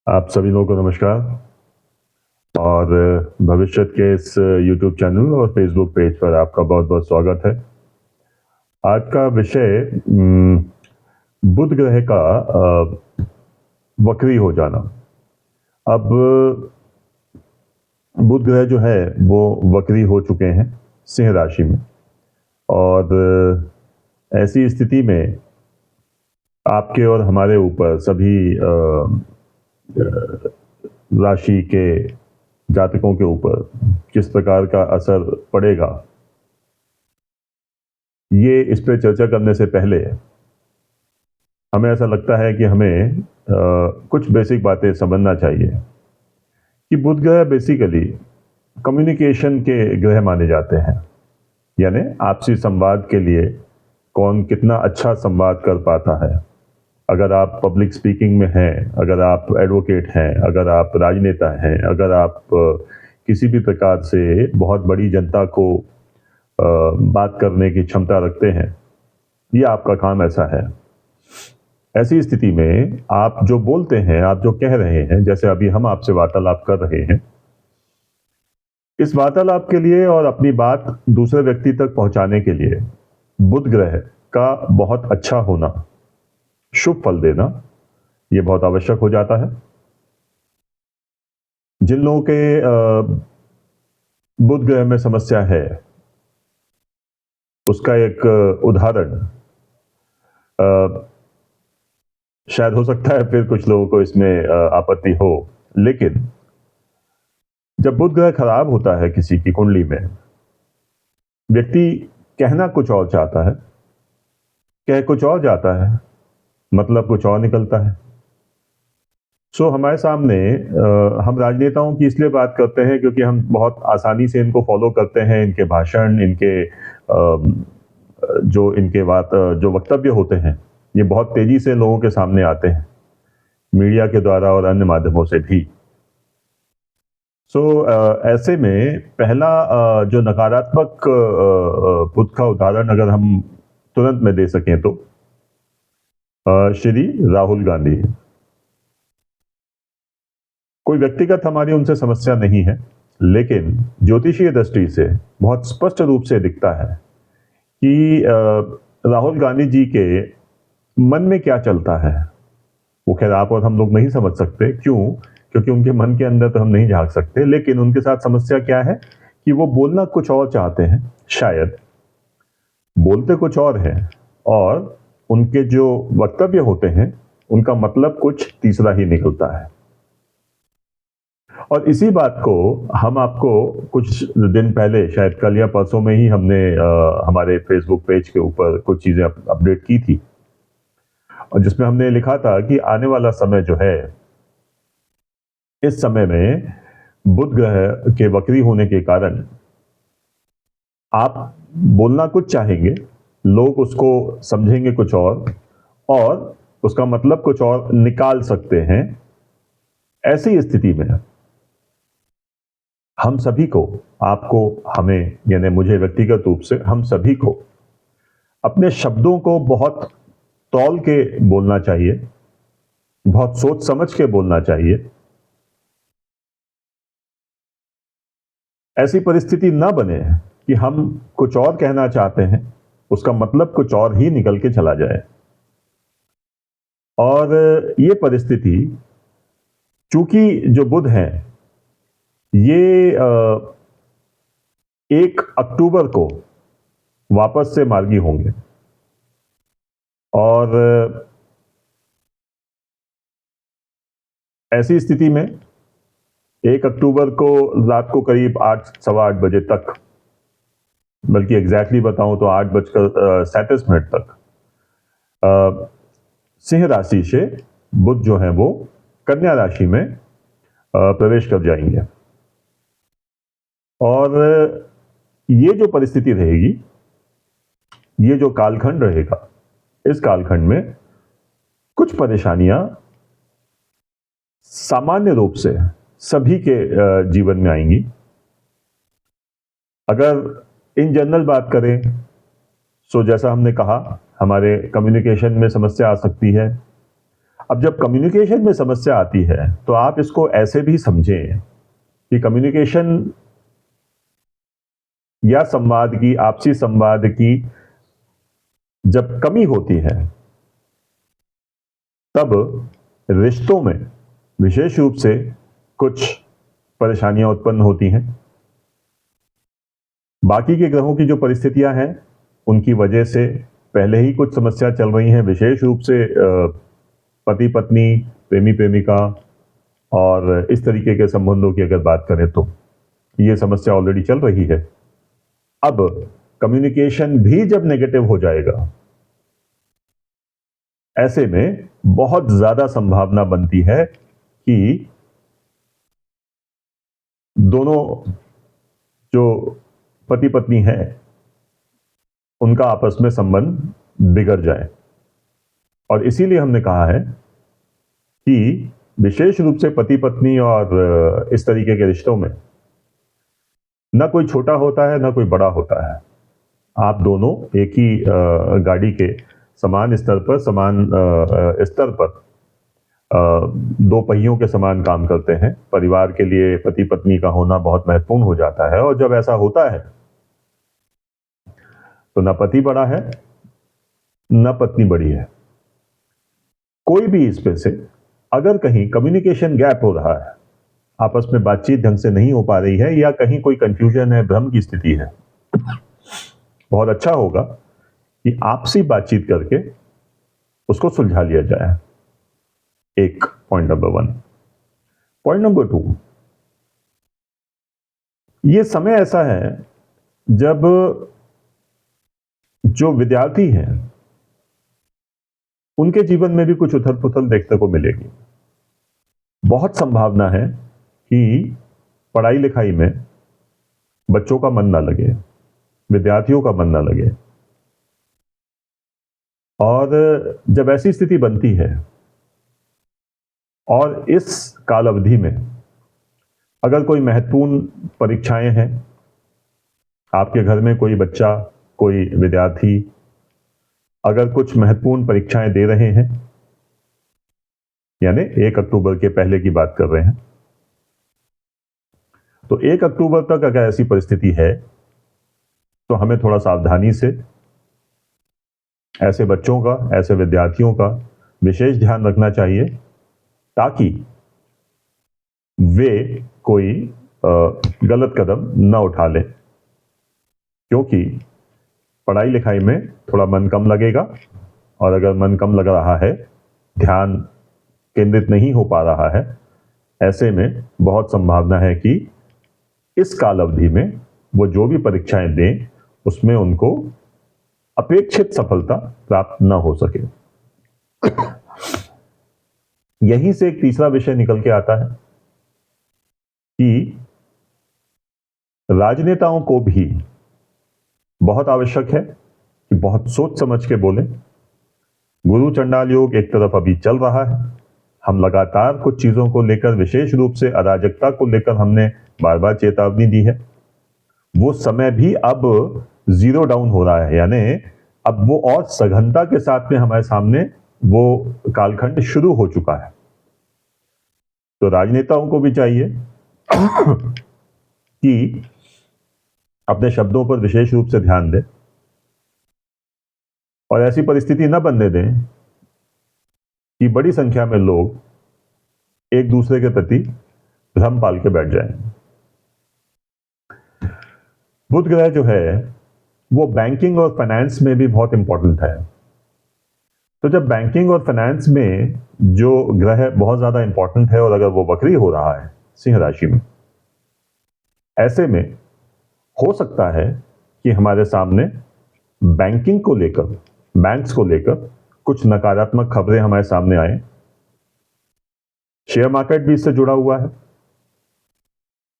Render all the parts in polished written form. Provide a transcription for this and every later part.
आप सभी लोगों को नमस्कार और भविष्य के इस यूट्यूब चैनल और फेसबुक पेज पर आपका बहुत-बहुत स्वागत है। आज का विषय बुध ग्रह का वक्री हो जाना। अब बुध ग्रह जो है वो वक्री हो चुके हैं सिंह राशि में और ऐसी स्थिति में आपके और हमारे ऊपर सभी राशि के जातकों के ऊपर किस प्रकार का असर पड़ेगा, ये इस पे चर्चा करने से पहले हमें ऐसा लगता है कि हमें कुछ बेसिक बातें समझना चाहिए कि बुध ग्रह बेसिकली कम्युनिकेशन के ग्रह माने जाते हैं। यानी आपसी संवाद के लिए कौन कितना अच्छा संवाद कर पाता है। अगर आप पब्लिक स्पीकिंग में हैं, अगर आप एडवोकेट हैं, अगर आप राजनेता हैं, अगर आप किसी भी प्रकार से बहुत बड़ी जनता को बात करने की क्षमता रखते हैं, ये आपका काम ऐसा है। ऐसी स्थिति में आप जो बोलते हैं, आप जो कह रहे हैं, जैसे अभी हम आपसे वार्तालाप कर रहे हैं, इस वार्तालाप के लिए और अपनी बात दूसरे व्यक्ति तक पहुंचाने के लिए बुध ग्रह का बहुत अच्छा होना, शुभ फल देना, ये बहुत आवश्यक हो जाता है। जिन लोगों के बुध ग्रह में समस्या है, उसका एक उदाहरण शायद हो सकता है फिर कुछ लोगों को इसमें आपत्ति हो, लेकिन जब बुध ग्रह खराब होता है किसी की कुंडली में, व्यक्ति कहना कुछ और चाहता है, कह कुछ और जाता है, मतलब कुछ और निकलता है। हमारे सामने हम राजनेताओं की इसलिए बात करते हैं क्योंकि हम बहुत आसानी से इनको फॉलो करते हैं, इनके भाषण, इनके जो इनके बात जो वक्तव्य होते हैं, ये बहुत तेजी से लोगों के सामने आते हैं, मीडिया के द्वारा और अन्य माध्यमों से भी। ऐसे में पहला जो नकारात्मक बुध का उदाहरण अगर हम तुरंत में दे सकें तो श्री राहुल गांधी। कोई व्यक्तिगत हमारी उनसे समस्या नहीं है, लेकिन ज्योतिषीय दृष्टि से बहुत स्पष्ट रूप से दिखता है कि राहुल गांधी जी के मन में क्या चलता है। वो खैर आप और हम लोग नहीं समझ सकते, क्यों? क्योंकि उनके मन के अंदर तो हम नहीं झांक सकते, लेकिन उनके साथ समस्या क्या है कि वो बोलना कुछ और चाहते हैं, शायद बोलते कुछ और है, और उनके जो वक्तव्य होते हैं उनका मतलब कुछ तीसरा ही निकलता है। और इसी बात को हम आपको कुछ दिन पहले, शायद कल या परसों में ही हमने हमारे फेसबुक पेज के ऊपर कुछ चीजें अपडेट की थी, और जिसमें हमने लिखा था कि आने वाला समय जो है, इस समय में बुध ग्रह के वक्री होने के कारण आप बोलना कुछ चाहेंगे, लोग उसको समझेंगे कुछ और उसका मतलब कुछ और निकाल सकते हैं। ऐसी स्थिति में हम सभी को, आपको, हमें, यानी मुझे व्यक्तिगत रूप से, हम सभी को अपने शब्दों को बहुत तौल के बोलना चाहिए, बहुत सोच समझ के बोलना चाहिए। ऐसी परिस्थिति ना बने कि हम कुछ और कहना चाहते हैं, उसका मतलब कुछ और ही निकल के चला जाए। और ये परिस्थिति, चूंकि जो बुध है ये 1 अक्टूबर को वापस से मार्गी होंगे, और ऐसी स्थिति में 1 अक्टूबर को रात को करीब 8, 8:15 बजे तक, बल्कि एग्जैक्टली बताऊं तो 8:37 तक सिंह राशि से बुध जो है वो कन्या राशि में प्रवेश कर जाएंगे। और ये जो परिस्थिति रहेगी, ये जो कालखंड रहेगा, इस कालखंड में कुछ परेशानियां सामान्य रूप से सभी के जीवन में आएंगी। अगर इन जनरल बात करें, जैसा हमने कहा, हमारे कम्युनिकेशन में समस्या आ सकती है। अब जब कम्युनिकेशन में समस्या आती है तो आप इसको ऐसे भी समझें कि कम्युनिकेशन या संवाद की, आपसी संवाद की जब कमी होती है तब रिश्तों में विशेष रूप से कुछ परेशानियां उत्पन्न होती हैं। बाकी के ग्रहों की जो परिस्थितियां हैं उनकी वजह से पहले ही कुछ समस्या चल रही हैं, विशेष रूप से पति पत्नी, प्रेमी प्रेमिका और इस तरीके के संबंधों की अगर बात करें तो ये समस्या ऑलरेडी चल रही है। अब कम्युनिकेशन भी जब नेगेटिव हो जाएगा, ऐसे में बहुत ज्यादा संभावना बनती है कि दोनों जो पति पत्नी हैं उनका आपस में संबंध बिगड़ जाए। और इसीलिए हमने कहा है कि विशेष रूप से पति पत्नी और इस तरीके के रिश्तों में ना कोई छोटा होता है ना कोई बड़ा होता है। आप दोनों एक ही गाड़ी के समान स्तर पर, समान स्तर पर दो पहियों के समान काम करते हैं। परिवार के लिए पति पत्नी का होना बहुत महत्वपूर्ण हो जाता है, और जब ऐसा होता है तो ना पति बड़ा है ना पत्नी बड़ी है। कोई भी इसमें से अगर कहीं कम्युनिकेशन गैप हो रहा है, आपस में बातचीत ढंग से नहीं हो पा रही है, या कहीं कोई कंफ्यूजन है, भ्रम की स्थिति है, बहुत अच्छा होगा कि आपसी बातचीत करके उसको सुलझा लिया जाए। एक पॉइंट नंबर 1। पॉइंट नंबर 2, ये समय ऐसा है जब जो विद्यार्थी हैं उनके जीवन में भी कुछ उथल पुथल देखने को मिलेगी। बहुत संभावना है कि पढ़ाई लिखाई में बच्चों का मन ना लगे, विद्यार्थियों का मन ना लगे। और जब ऐसी स्थिति बनती है और इस काल अवधि में अगर कोई महत्वपूर्ण परीक्षाएं हैं, आपके घर में कोई बच्चा, कोई विद्यार्थी अगर कुछ महत्वपूर्ण परीक्षाएं दे रहे हैं, यानी 1 अक्टूबर के पहले की बात कर रहे हैं, तो 1 अक्टूबर तक अगर ऐसी परिस्थिति है तो हमें थोड़ा सावधानी से ऐसे बच्चों का, ऐसे विद्यार्थियों का विशेष ध्यान रखना चाहिए, ताकि वे कोई गलत कदम न उठा लें। क्योंकि पढ़ाई लिखाई में थोड़ा मन कम लगेगा, और अगर मन कम लग रहा है, ध्यान केंद्रित नहीं हो पा रहा है, ऐसे में बहुत संभावना है कि इस काल अवधि में वो जो भी परीक्षाएं दें उसमें उनको अपेक्षित सफलता प्राप्त न हो सके। यहीं से एक तीसरा विषय निकल के आता है कि राजनेताओं को भी बहुत आवश्यक है कि बहुत सोच समझ के बोलें। गुरु चंडाल योग एक तरफ अभी चल रहा है, हम लगातार कुछ चीजों को लेकर, विशेष रूप से अराजकता को लेकर हमने बार बार चेतावनी दी है। वो समय भी अब जीरो डाउन हो रहा है, यानी अब वो और सघनता के साथ में हमारे सामने वो कालखंड शुरू हो चुका है। तो राजनेताओं को भी चाहिए कि अपने शब्दों पर विशेष रूप से ध्यान दें, और ऐसी परिस्थिति न बनने दें कि बड़ी संख्या में लोग एक दूसरे के प्रति भ्रम पाल के बैठ जाएं। बुध ग्रह जो है वो बैंकिंग और फाइनेंस में भी बहुत इंपॉर्टेंट है। तो जब बैंकिंग और फाइनेंस में जो ग्रह बहुत ज्यादा इंपॉर्टेंट है, और अगर वो वक्री हो रहा है सिंह राशि में, ऐसे में हो सकता है कि हमारे सामने बैंकिंग को लेकर, बैंक्स को लेकर कुछ नकारात्मक खबरें हमारे सामने आए। शेयर मार्केट भी इससे जुड़ा हुआ है।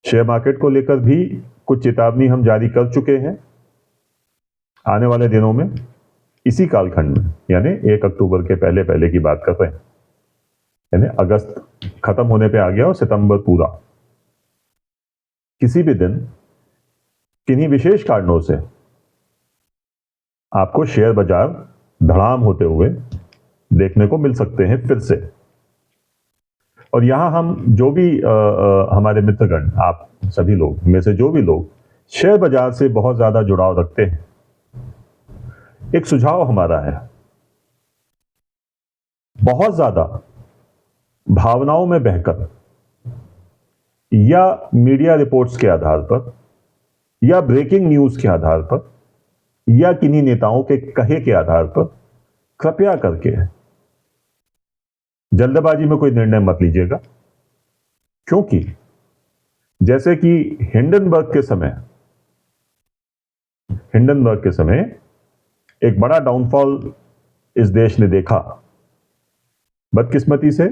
शेयर मार्केट को लेकर भी कुछ चेतावनी हम जारी कर चुके हैं। आने वाले दिनों में इसी कालखंड में, यानी 1 अक्टूबर के पहले पहले की बात कर रहे हैं, यानी अगस्त खत्म होने पे आ गया और सितंबर पूरा, किसी भी दिन किन्हीं विशेष कारणों से आपको शेयर बाजार धड़ाम होते हुए देखने को मिल सकते हैं फिर से। और यहाँ हम जो भी हमारे मित्रगण, आप सभी लोग में से जो भी लोग शेयर बाजार से बहुत ज़्यादा जुड़ाव रखते हैं, एक सुझाव हमारा है, बहुत ज़्यादा भावनाओं में बहकर या मीडिया रिपोर्ट्स के आधार पर या ब्रेकिंग न्यूज़ के आधार पर या किन्हीं नेताओं के कहे के आधार पर कृपया करके जल्दबाजी में कोई निर्णय मत लीजिएगा। क्योंकि जैसे कि हिंडनबर्ग के समय एक बड़ा डाउनफॉल इस देश ने देखा, बदकिस्मती से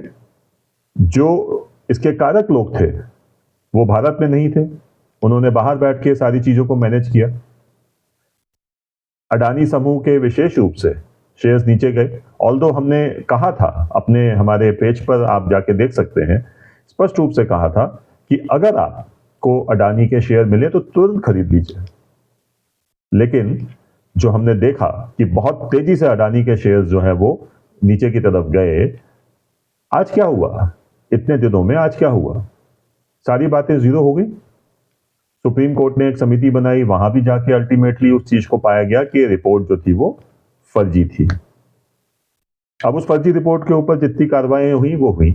जो इसके कारक लोग थे वो भारत में नहीं थे, उन्होंने बाहर बैठ के सारी चीजों को मैनेज किया। अडानी समूह के विशेष रूप से शेयर्स नीचे गए। ऑल्दो हमने कहा था, अपने हमारे पेज पर आप जाके देख सकते हैं, स्पष्ट रूप से कहा था कि अगर आपको अडानी के शेयर मिले तो तुरंत खरीद लीजिए। लेकिन जो हमने देखा कि बहुत तेजी से अडानी के शेयर्स जो हैं वो नीचे की तरफ गए। आज क्या हुआ? इतने दिनों में आज क्या हुआ? सारी बातें जीरो हो गई। सुप्रीम कोर्ट ने एक समिति बनाई, वहां भी जाके अल्टीमेटली उस चीज को पाया गया कि रिपोर्ट जो थी वो फर्जी थी। अब उस फर्जी रिपोर्ट के ऊपर जितनी कार्रवाई हुई वो हुई।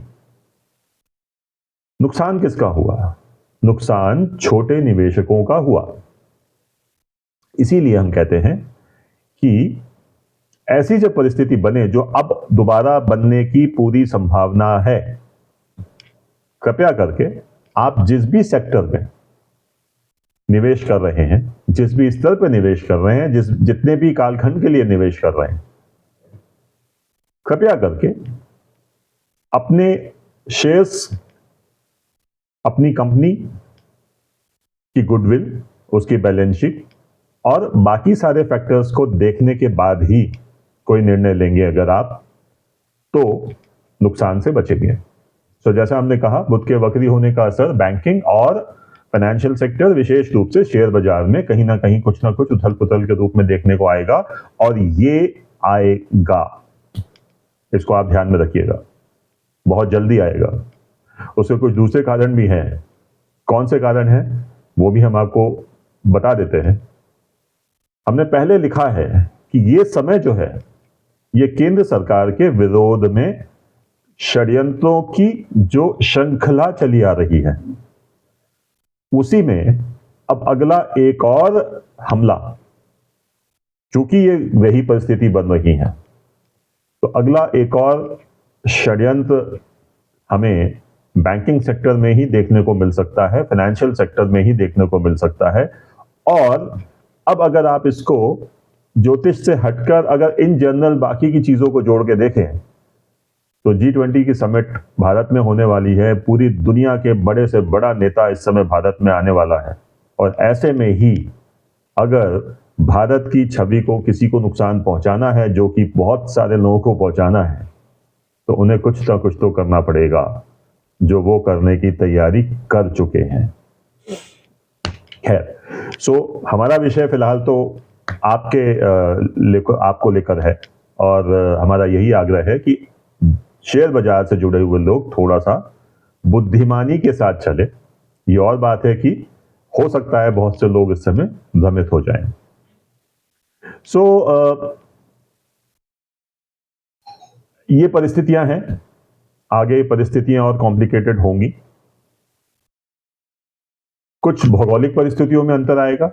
नुकसान किसका हुआ? नुकसान छोटे निवेशकों का हुआ। इसीलिए हम कहते हैं कि ऐसी जब परिस्थिति बने, जो अब दोबारा बनने की पूरी संभावना है, कृपया करके आप जिस भी सेक्टर में निवेश कर रहे हैं, जिस भी स्तर पर निवेश कर रहे हैं, जितने भी कालखंड के लिए निवेश कर रहे हैं, कृपया करके अपने शेयर्स, अपनी कंपनी की गुडविल, उसकी बैलेंस शीट और बाकी सारे फैक्टर्स को देखने के बाद ही कोई निर्णय लेंगे अगर आप, तो नुकसान से बचेंगे। तो जैसा हमने कहा, बुध के वक्री होने का असर बैंकिंग और फाइनेंशियल सेक्टर, विशेष रूप से शेयर बाजार में कहीं ना कहीं कुछ ना कुछ उथल पुथल के रूप में देखने को आएगा, और ये आएगा, इसको आप ध्यान में रखिएगा, बहुत जल्दी आएगा। उसके कुछ दूसरे कारण भी हैं। कौन से कारण हैं वो भी हम आपको बता देते हैं। हमने पहले लिखा है कि ये समय जो है, ये केंद्र सरकार के विरोध में षड्यंत्रों की जो श्रृंखला चली आ रही है, उसी में अब अगला एक और हमला, चूंकि ये वही परिस्थिति बन रही है, तो अगला एक और षड्यंत्र हमें बैंकिंग सेक्टर में ही देखने को मिल सकता है, फाइनेंशियल सेक्टर में ही देखने को मिल सकता है। और अब अगर आप इसको ज्योतिष से हटकर अगर इन जनरल बाकी की चीजों को जोड़ के देखें, तो G20 की समिट भारत में होने वाली है। पूरी दुनिया के बड़े से बड़ा नेता इस समय भारत में आने वाला है, और ऐसे में ही अगर भारत की छवि को किसी को नुकसान पहुंचाना है, जो कि बहुत सारे लोगों को पहुंचाना है, तो उन्हें कुछ ना कुछ तो करना पड़ेगा, जो वो करने की तैयारी कर चुके हैं। खैर, सो हमारा विषय फिलहाल तो आपको लेकर है, और हमारा यही आग्रह है कि शेयर बाजार से जुड़े हुए लोग थोड़ा सा बुद्धिमानी के साथ चले। ये और बात है कि हो सकता है बहुत से लोग इस समय भ्रमित हो जाएं। ये परिस्थितियां हैं, आगे परिस्थितियां और कॉम्प्लिकेटेड होंगी। कुछ भौगोलिक परिस्थितियों में अंतर आएगा,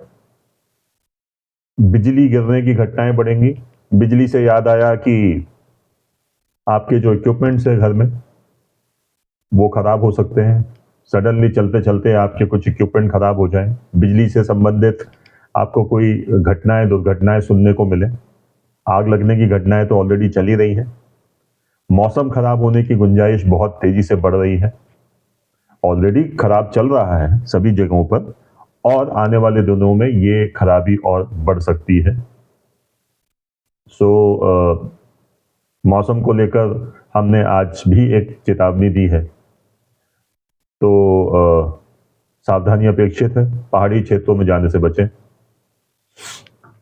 बिजली गिरने की घटनाएं बढ़ेंगी। बिजली से याद आया कि आपके जो इक्विपमेंट्स है घर में, वो खराब हो सकते हैं। सडनली चलते चलते आपके कुछ इक्विपमेंट खराब हो जाएं, बिजली से संबंधित आपको कोई घटनाएं, दुर्घटनाएं सुनने को मिले। आग लगने की घटनाएं तो ऑलरेडी चली रही है। मौसम खराब होने की गुंजाइश बहुत तेजी से बढ़ रही है, ऑलरेडी खराब चल रहा है सभी जगहों पर, और आने वाले दिनों में ये खराबी और बढ़ सकती है। मौसम को लेकर हमने आज भी एक चेतावनी दी है, तो सावधानी अपेक्षित है। पहाड़ी क्षेत्रों में जाने से बचें।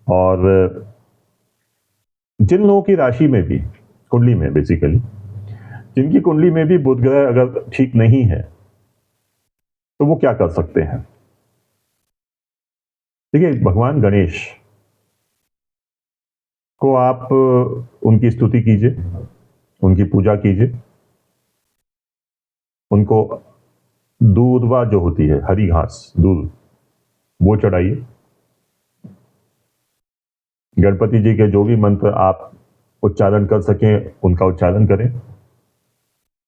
और जिन लोगों की राशि में भी, कुंडली में बेसिकली जिनकी कुंडली में भी बुध ग्रह अगर ठीक नहीं है तो वो क्या कर सकते हैं? देखिए, भगवान गणेश को आप उनकी स्तुति कीजिए, उनकी पूजा कीजिए, उनको दूधवा जो होती है, हरी घास, दूध, वो चढ़ाइए। गणपति जी के जो भी मंत्र आप उच्चारण कर सकें, उनका उच्चारण करें।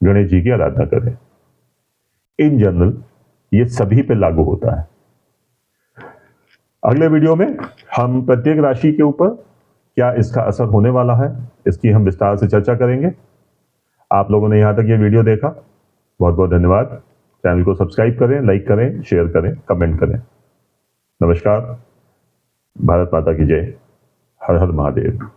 गणेश जी की आराधना करें। इन जनरल ये सभी पे लागू होता है। अगले वीडियो में हम प्रत्येक राशि के ऊपर क्या इसका असर होने वाला है, इसकी हम विस्तार से चर्चा करेंगे। आप लोगों ने यहां तक ये वीडियो देखा, बहुत बहुत धन्यवाद। चैनल को सब्सक्राइब करें, लाइक करें, शेयर करें, कमेंट करें। नमस्कार। भारत माता की जय। हर हर महादेव।